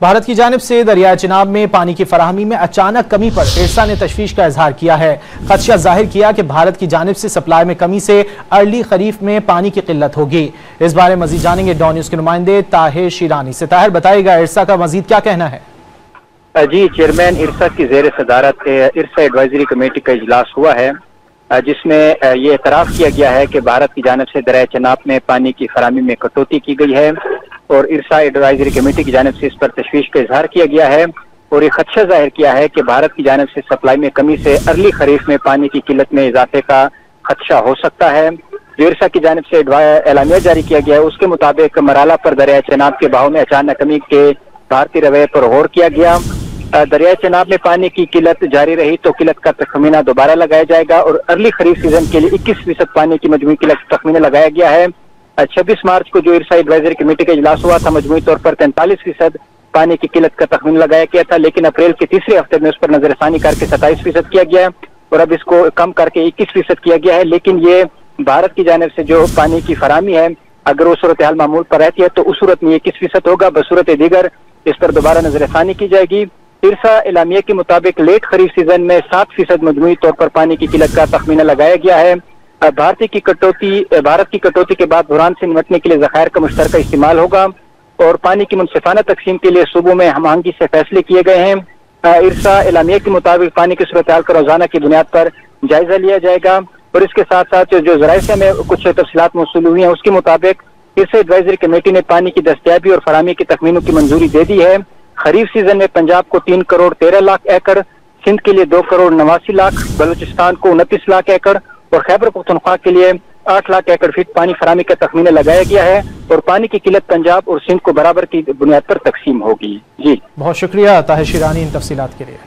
भारत की जानिब से दरियाए चिनाब में पानी की फराहमी में अचानक कमी पर इरसा ने तशवीश का इजहार किया है। खदशा जाहिर किया कि भारत की जानिब से सप्लाई में कमी से अर्ली खरीफ में पानी की किल्लत होगी। इस बारे मजीद जानेंगे डॉन न्यूज के नुमाइंदे ताहिर शिरानी से। ताहिर, बताएगा इरसा का मजीद क्या कहना है? जी, चेयरमैन इरसा की जेर सदारत इरसा एडवाइजरी कमेटी का इजलास हुआ है, जिसमें ये एतराफ़ किया गया है कि भारत की जानिब से दरियाए चिनाब में पानी की फराहमी में कटौती की गई है और इरसा एडवाइजरी कमेटी की जानिब से इस पर तशवीश का इजहार किया गया है और ये खदशा जाहिर किया है कि भारत की जानिब से सप्लाई में कमी से अर्ली खरीफ में पानी की किल्लत में इजाफे का खदशा हो सकता है। जो इरसा की जानिब से एलानिया जारी किया गया है उसके मुताबिक मराला पर दरियाए चिनाब के बहाव में अचानक कमी के भारतीय रवैये पर गौर किया गया। दरियाए चिनाब में पानी की किल्लत जारी रही तो किल्लत का तखमीना दोबारा लगाया जाएगा और अर्ली खरीफ सीजन के लिए 21% पानी की मजमूई किल्लत तखमीना लगाया गया है। 26 मार्च को जो इरसा एडवाइजरी कमेटी का इजलास हुआ था, मजमूई तौर पर 43% पानी की किल्लत का तखमीना लगाया गया था, लेकिन अप्रैल के तीसरे हफ्ते में उस पर नजरसानी करके 27% किया गया है और अब इसको कम करके 21% किया गया है। लेकिन ये भारत की जानिब से जो पानी की फराहमी है, अगर वो सूरत हाल मामूल पर रहती है तो उस सूरत में 21% होगा। बसूरत दीगर इस पर दोबारा नजरसानी की जाएगी। इरसा एलामिया के मुताबिक लेट खरीफ सीजन में 7% मजमूई तौर पर पानी की किल्लत का तखमीना लगाया गया है। भारत की कटौती के बाद बुरहान से निपटने के लिए ज़खायर का मुश्तरका इस्तेमाल होगा और पानी की मुनसिफाना तकसीम के लिए सूबों में हम आहंगी से फैसले किए गए हैं। इरसा एलामिया के मुताबिक पानी की सूरत हाल का रोजाना की बुनियाद पर जायजा लिया जाएगा और इसके साथ साथ जो ज़राए से हमें कुछ तफसीलात मौसूल हुई हैं उसके मुताबिक इरसा एडवाइजरी कमेटी ने पानी की दस्तयाबी और फराहमी की तखमीनों की मंजूरी दे दी है। खरीफ सीजन में पंजाब को 3 करोड़ 13 लाख एकड़, सिंध के लिए 2 करोड़ 89 लाख, बलूचिस्तान को 29 लाख एकड़ और खैबर पख्तूनख्वा के लिए 8 लाख एकड़ फीट पानी फराहमी का तखमीना लगाया गया है और पानी की किल्लत पंजाब और सिंध को बराबर की बुनियाद पर तकसीम होगी। जी, बहुत शुक्रिया ताहिर शिरानी इन तफसीलात के लिए।